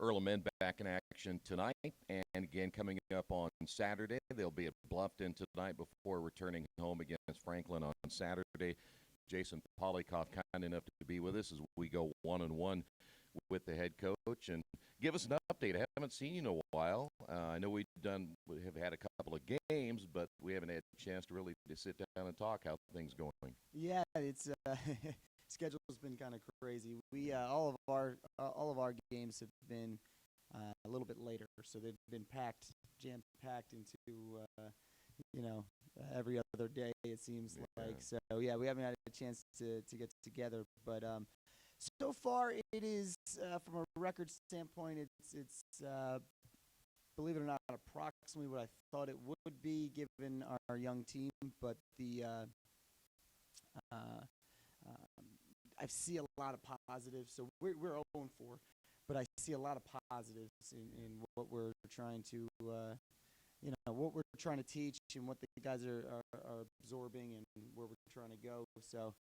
EARLHAM men back in action tonight, and again coming up on Saturday. They'll be at Bluffton tonight before returning home against Franklin on Saturday. Jason Polykoff kind enough to be with us as we go 1-1 with the head coach and give us an update. I haven't seen you in a while. I know we have had a couple of games, but we haven't had a chance to really sit down and talk. How things going? Yeah, it's schedule's been kind of crazy. We all of our games have been a little bit later, so they've been jam packed into every other day. It seems like so. Yeah, we haven't had a chance to get together, but so far it is from a record standpoint. It's believe it or not, approximately what I thought it would be given our young team, but the I see a lot of positives. So we're 0-4, but I see a lot of positives in what we're trying to, what we're trying to teach and what the guys are absorbing and where we're trying to go. So,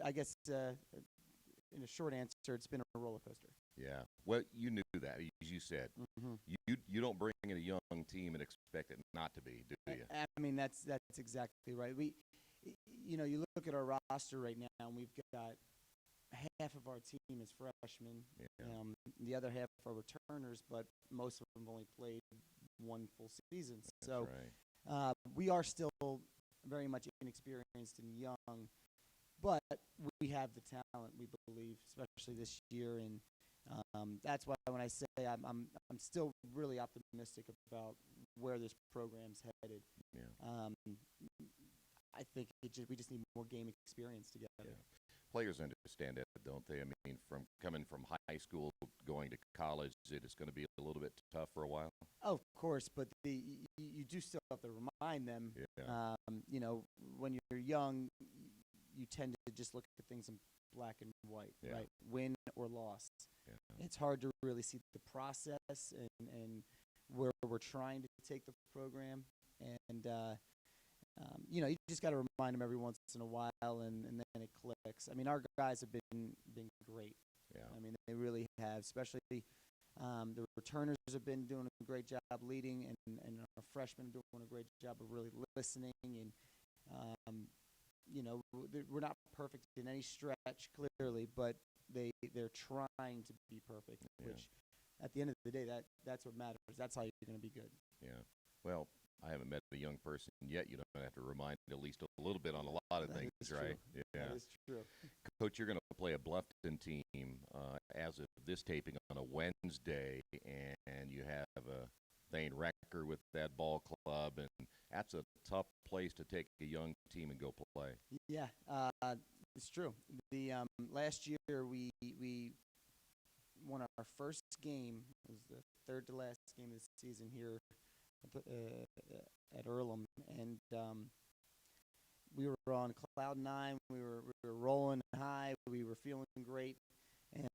I guess in a short answer, it's been a roller coaster. Yeah. Well, you knew that, as you said. Mm-hmm. You don't bring in a young team and expect it not to be, do you? I mean, that's exactly right. You look at our roster right now, and we've got half of our team is freshmen. Yeah. The other half are returners, but most of them only played one full season. So right. We are still very much inexperienced and young, but we have the talent, we believe, especially this year. And that's why when I say I'm still really optimistic about where this program's headed. Yeah. I think we just need more game experience together. Yeah. Players understand that, don't they? I mean, from coming from high school going to college, it's going to be a little bit tough for a while. Oh, of course, but you do still have to remind them. Yeah. When you're young, you tend to just look at things in black and white, yeah. right? Win or loss. Yeah. It's hard to really see the process and where we're trying to take the program. And you just got to remind them every once in a while, and then it clicks. I mean, our guys have been great. Yeah. I mean, they really have, especially the returners have been doing a great job leading, and our freshmen doing a great job of really listening. And, we're not perfect in any stretch, clearly, but they're trying to be perfect, Yeah. which at the end of the day, that's what matters. That's how you're going to be good. Yeah. Well, I haven't met a young person yet. You don't have to remind at least a little bit on a lot of things, right? True. Yeah. That is true. Coach, you're going to play a Bluffton team as of this taping on a Wednesday, and you have a Thane Wrecker with that ball club, and that's a tough place to take a young team and go play. Yeah, it's true. The last year we won our first game. It was the third to last game of the season here at EARLHAM, and we were on cloud nine. We were rolling high. We were feeling great,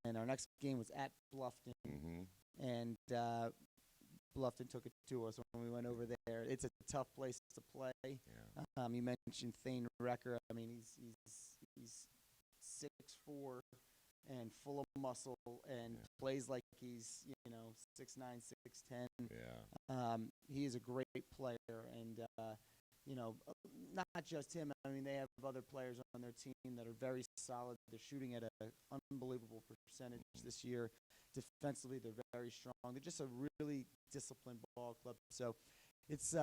and our next game was at Bluffton, Mm-hmm. and Bluffton took it to us when we went over there. It's a tough place to play. Yeah. You mentioned Thane Wrecker. I mean, he's 6'4" and full of muscle and plays like he's 6'9", 6'10". Yeah. He is a great player, and not just him. I mean, they have other players on their team that are very solid. They're shooting at an unbelievable percentage this year. Defensively, they're very strong. They're just a really disciplined ball club. So it's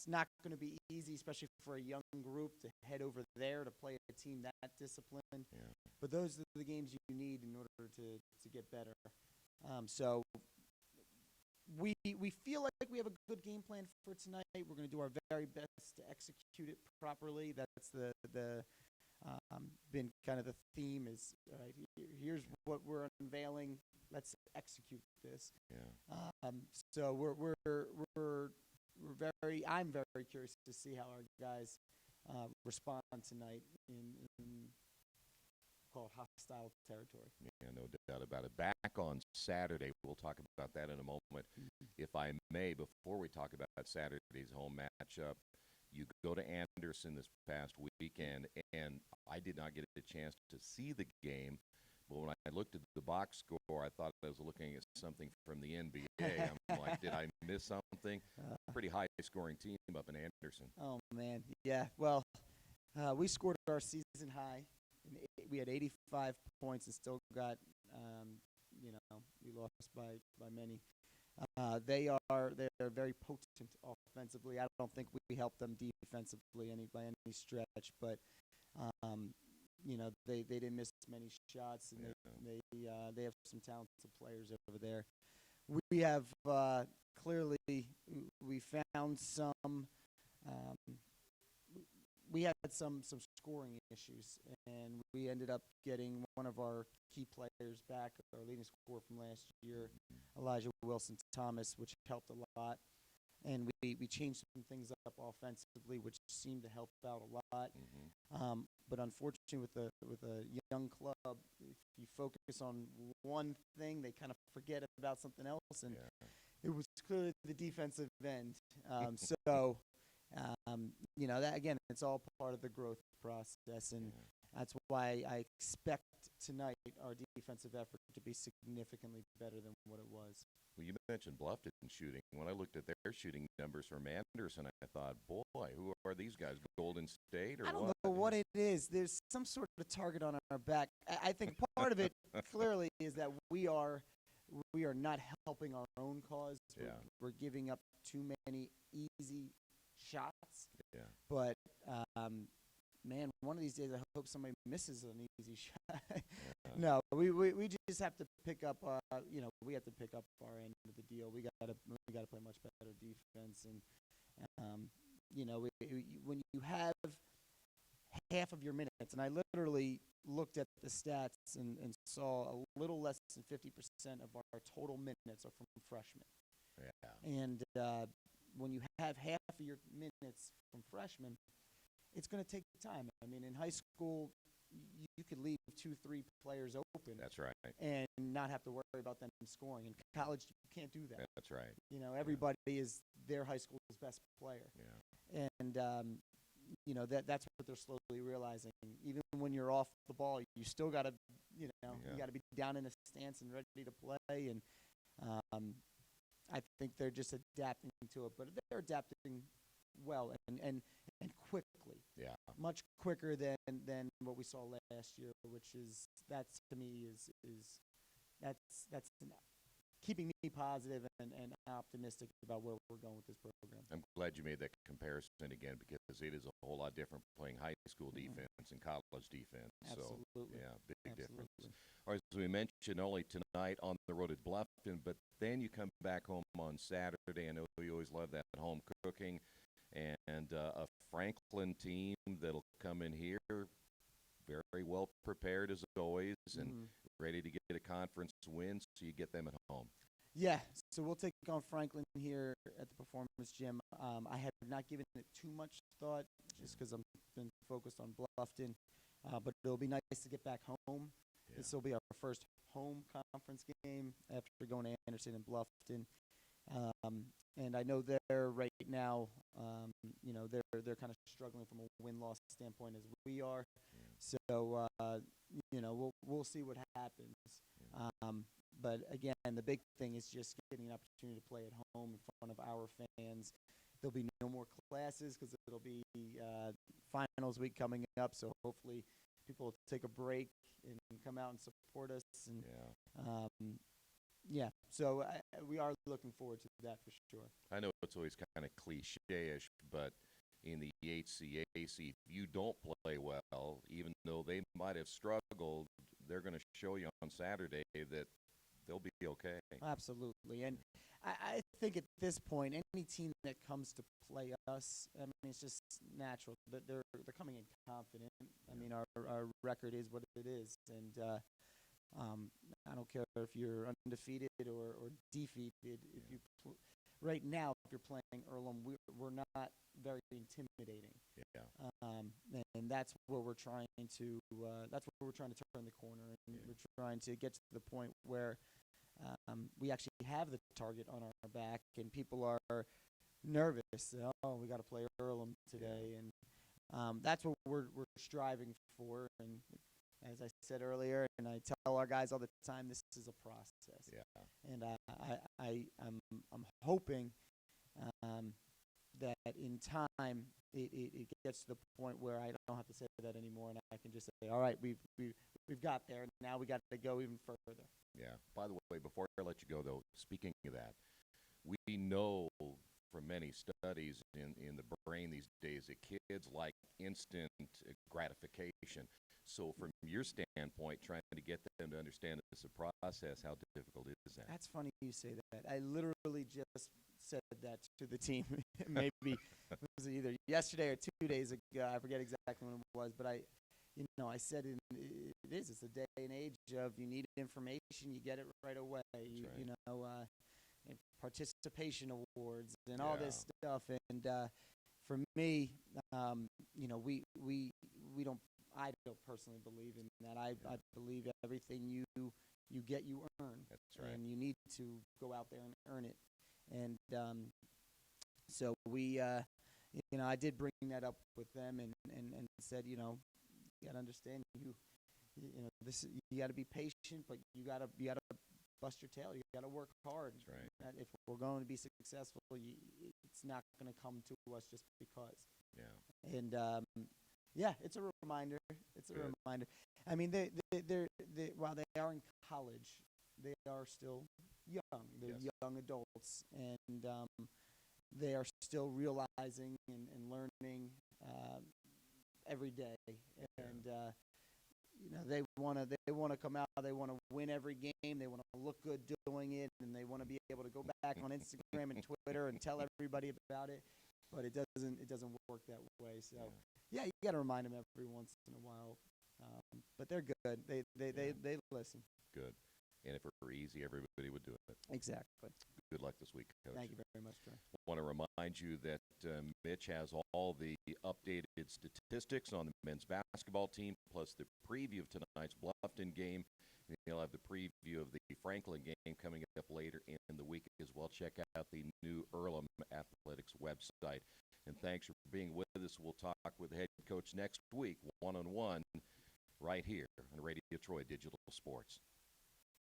not going to be easy, especially for a young group, to head over there to play a team that disciplined. Yeah. But those are the games you need in order to get better. So we feel like we have a good game plan for tonight. We're going to do our very best to execute it properly. That's the been kind of the theme is, right, here's what we're unveiling. Let's execute this. Yeah. So I'm very curious to see how our guys respond tonight in called hostile territory. Yeah, no doubt about it. Back on Saturday, we'll talk about that in a moment. If I may, before we talk about Saturday's home matchup, you go to Anderson this past weekend, and I did not get a chance to see the game, Well, when I looked at the box score, I thought I was looking at something from the NBA. I'm like, did I miss something? Pretty high-scoring team up in Anderson. Oh man, yeah. Well, we scored our season high. We had 85 points and still got, we lost by many. They're very potent offensively. I don't think we helped them defensively by any stretch, but they didn't miss many shots, and they have some talented players over there. We have clearly we found some. We had some scoring issues, and we ended up getting one of our key players back, our leading scorer from last year, Elijah Wilson-Thomas, which helped a lot. And we changed some things up offensively, which seemed to help out a lot. But unfortunately, with a young club, if you focus on one thing, they kind of forget about something else, and it was clearly the defensive end. That again, it's all part of the growth process, and that's why I expect tonight our defensive effort to be significantly better than what it was. Well, you mentioned Bluffton shooting. When I looked at their shooting numbers from Anderson, I thought, boy, who are these guys? Golden State or what? I don't know what it is. There's some sort of target on our back. I think part of it clearly is that we are not helping our own cause. We're giving up too many easy shots. But man, one of these days I hope somebody misses an easy shot. No, we just have to pick up. We have to pick up our end of the deal. We got to play much better defense, and when you have half of your minutes, and I literally looked at the stats and saw a little less than 50% of our total minutes are from freshmen. And when you have half of your minutes from freshmen, it's going to take time. I mean, in high school, you could leave 2-3 players open. That's right. And not have to worry about them scoring. In college, you can't do that. That's right. Everybody is their high school's best player. And that's what they're slowly realizing. Even when you're off the ball, you still got to, you got to be down in a stance and ready to play. And I think they're just adapting to it, but they're adapting well and quickly. Much quicker than what we saw last year, which is to me that's keeping me positive and optimistic about where we're going with this program. I'm glad you made that comparison again, because it is a whole lot different playing high school defense and college defense. Absolutely. So, big difference. All right, as we mentioned, only tonight on the road at Bluffton, but then you come back home on Saturday. I know you always love that home cooking, and a Franklin team that'll come in here very well prepared as always, and ready to get a conference win, so you get them at home. Yeah, so we'll take on Franklin here at the Performance Gym. I have not given it too much thought just because I've been focused on Bluffton, but it'll be nice to get back home. This will be our first home conference game after going to Anderson and Bluffton. And I know they're right now, they're kind of struggling from a win-loss standpoint as we are. So, we'll see what happens. But again, the big thing is just getting an opportunity to play at home in front of our fans. There'll be no more classes because it'll be finals week coming up. So hopefully people will take a break and come out and support us. And so we are looking forward to that for sure. I know it's always kind of cliche-ish, but in the HCAC, if you don't play well, even though they might have struggled, they're going to show you on Saturday that they'll be okay. Absolutely. And I think at this point, any team that comes to play us, I mean, it's just natural. They're coming in confident. I mean, our record is what it is. And I don't care if you're undefeated or defeated. If you right now, if you're playing EARLHAM, we're not very intimidating. And that's where we're trying to turn the corner, and we're trying to get to the point where we actually have the target on our back, and people are nervous. Oh, we got to play EARLHAM today, and that's what we're striving for. And as I said earlier, and I tell our guys all the time, this is a process. Yeah. And I'm hoping that in time it gets to the point where I don't have to say that anymore, and I can just say, all right, we've got there. Now we got to go even further. Yeah. By the way, before I let you go, though, speaking of that, we know from many studies in the brain these days that kids like instant gratification. So, from your standpoint, trying to get them to understand this process, how difficult is that? That's funny you say that. I literally just said that to the team. Maybe it was either yesterday or 2 days ago. I forget exactly when it was, but I said it is. It's a day and age of you need information, you get it right away. Participation awards and all this stuff. And for me, we don't. I don't personally believe in that. I believe everything you get, you earn. That's right. And you need to go out there and earn it. And so we, I did bring that up with them and said, you got to understand, this you got to be patient, but you got to bust your tail. You got to work hard. That's right. If we're going to be successful, it's not going to come to us just because. Yeah. And it's a reminder. It's a Good. reminder. I mean, they while they are in college, they are still young. They're young adults, and they are still realizing and learning every day. And they want to come out. They want to win every game. They want to look good doing it, and they want to be able to go back on Instagram and Twitter and tell everybody about it. But it doesn't work that way. So you got to remind them every once in a while. But they're good. They listen. Good. And if it were easy, everybody would do it. Exactly. Good luck this week, Coach. Thank you very much, Troy. I want to remind you that Mitch has all the updated statistics on the men's basketball team, plus the preview of tonight's Bluffton game. And he'll have the preview of the Franklin game coming up later in the week as well. Check out the new EARLHAM Athletics website. And thanks for being with us. We'll talk with the head coach next week, one-on-one, right here on Radio Troy Digital Sports.